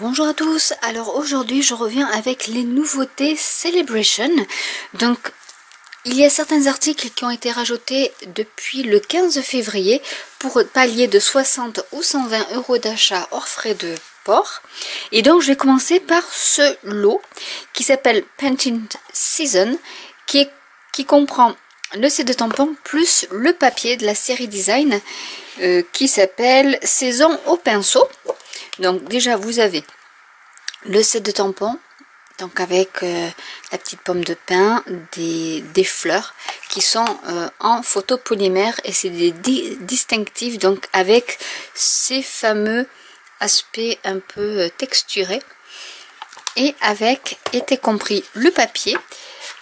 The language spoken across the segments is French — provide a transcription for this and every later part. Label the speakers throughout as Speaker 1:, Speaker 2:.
Speaker 1: Bonjour à tous, alors aujourd'hui je reviens avec les nouveautés Celebration. Donc il y a certains articles qui ont été rajoutés depuis le 15 février pour pallier de 60 ou 120 euros d'achat hors frais de port. Et donc je vais commencer par ce lot qui s'appelle Painted Season qui comprend le set de tampons plus le papier de la série design qui s'appelle Saison au pinceau. Donc déjà vous avez le set de tampons, donc avec la petite pomme de pin, des fleurs qui sont en photopolymère et c'est des distinctifs, donc avec ces fameux aspects un peu texturés et avec était compris le papier.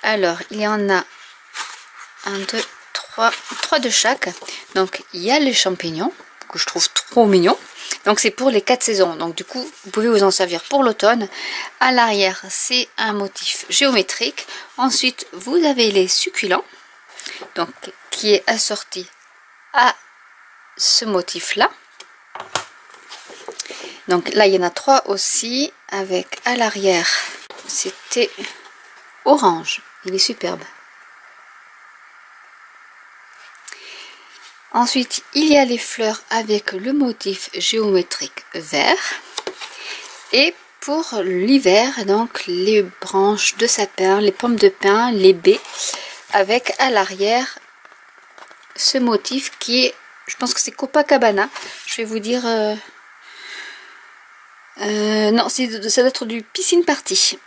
Speaker 1: Alors il y en a 1, 2, 3 de chaque. Donc il y a les champignons que je trouve trop mignons. Donc c'est pour les 4 saisons. Donc du coup vous pouvez vous en servir pour l'automne. À l'arrière c'est un motif géométrique. Ensuite vous avez les succulents. Donc qui est assorti à ce motif là. Donc là il y en a 3 aussi. Avec à l'arrière c'était orange. Il est superbe. Ensuite, il y a les fleurs avec le motif géométrique vert. Et pour l'hiver, donc les branches de sapin, les pommes de pin, les baies, avec à l'arrière ce motif qui est, je pense que c'est Copacabana. Je vais vous dire, non, ça doit être du Piscine Party.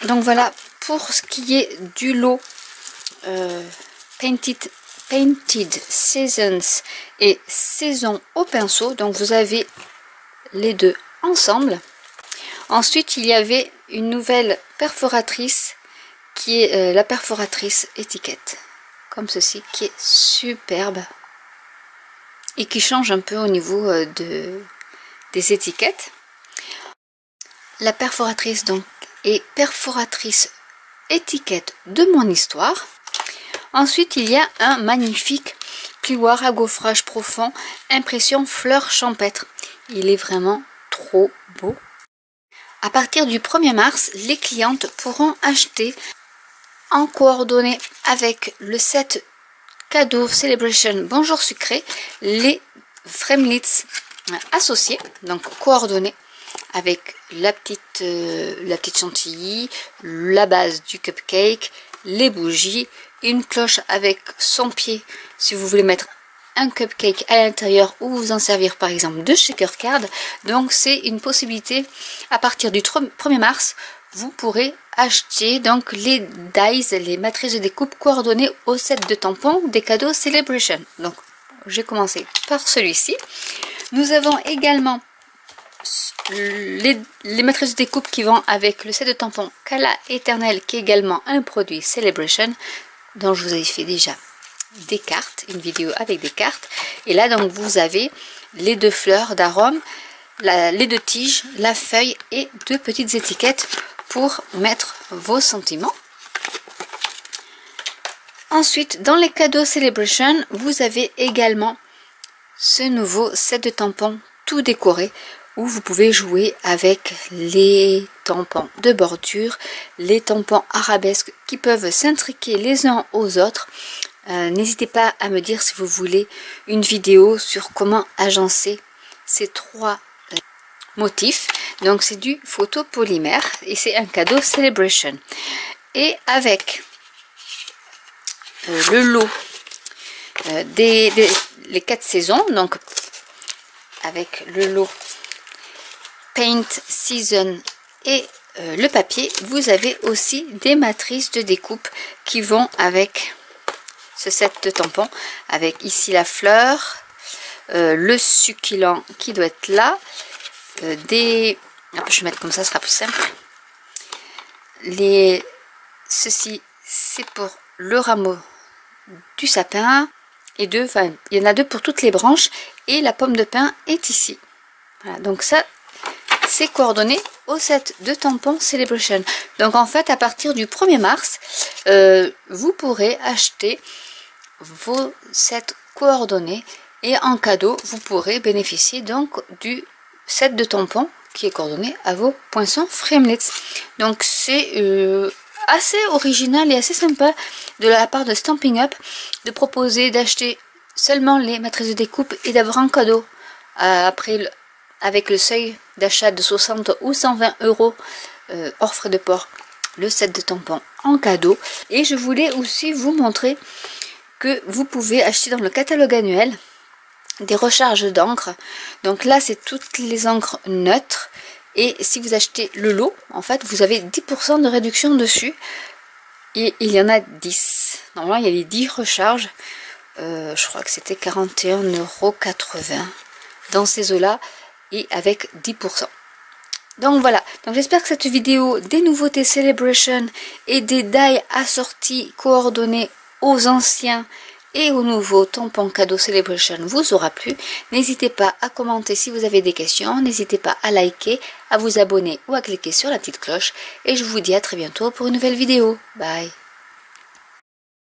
Speaker 1: Donc voilà pour ce qui est du lot Painted Seasons et Saison au pinceau. Donc vous avez les deux ensemble. Ensuite il y avait une nouvelle perforatrice qui est la perforatrice étiquette, comme ceci, qui est superbe et qui change un peu au niveau des étiquettes. La perforatrice donc est perforatrice étiquette de mon histoire. Ensuite, il y a un magnifique plioir à gaufrage profond, impression fleurs champêtre. Il est vraiment trop beau. À partir du 1er mars, les clientes pourront acheter en coordonnée avec le set cadeau Celebration Bonjour Sucré, les framelits associés, donc coordonnés avec la petite chantilly, la base du cupcake, les bougies, une cloche avec son pied si vous voulez mettre un cupcake à l'intérieur ou vous en servir par exemple de shaker card. Donc c'est une possibilité. À partir du 1er mars vous pourrez acheter donc les dies, les matrices de découpe coordonnées au set de tampons des cadeaux Celebration. Donc j'ai commencé par celui-ci. Nous avons également les matrices de découpe qui vont avec le set de tampons Cala Éternel, qui est également un produit Celebration, dont je vous avais fait déjà des cartes, une vidéo avec des cartes. Et là donc vous avez les 2 fleurs d'arôme, les 2 tiges, la feuille et 2 petites étiquettes pour mettre vos sentiments. Ensuite, dans les cadeaux Celebration, vous avez également ce nouveau set de tampons tout décoré, où vous pouvez jouer avec les tampons de bordure, les tampons arabesques qui peuvent s'intriquer les uns aux autres. N'hésitez pas à me dire si vous voulez une vidéo sur comment agencer ces 3 motifs. Donc c'est du photopolymère et c'est un cadeau Celebration. Et avec le lot les 4 saisons, donc avec le lot Paint Season et le papier, vous avez aussi des matrices de découpe qui vont avec ce set de tampons, avec ici la fleur, le succulent qui doit être là, je vais mettre comme ça, ce sera plus simple. Ceci c'est pour le rameau du sapin et il y en a 2 pour toutes les branches et la pomme de pin est ici. Voilà, donc ça c'est coordonné au set de tampons Celebration. Donc en fait à partir du 1er mars vous pourrez acheter vos sets coordonnés et en cadeau vous pourrez bénéficier donc du set de tampons qui est coordonné à vos poinçons Framelits. Donc c'est assez original et assez sympa de la part de Stampin' Up de proposer d'acheter seulement les matrices de découpe et d'avoir un cadeau après avec le seuil d'achat de 60 ou 120 € hors frais de port, le set de tampons en cadeau. Et je voulais aussi vous montrer que vous pouvez acheter dans le catalogue annuel des recharges d'encre. Donc là c'est toutes les encres neutres, et si vous achetez le lot, en fait vous avez 10% de réduction dessus, et il y en a 10. Normalement il y a les 10 recharges, je crois que c'était 41,80 € dans ces eaux là, et avec 10%. Donc voilà, donc j'espère que cette vidéo des nouveautés Celebration et des die assortis coordonnés aux anciens et aux nouveaux tampons cadeaux Celebration vous aura plu. N'hésitez pas à commenter si vous avez des questions, n'hésitez pas à liker, à vous abonner ou à cliquer sur la petite cloche, et je vous dis à très bientôt pour une nouvelle vidéo. Bye.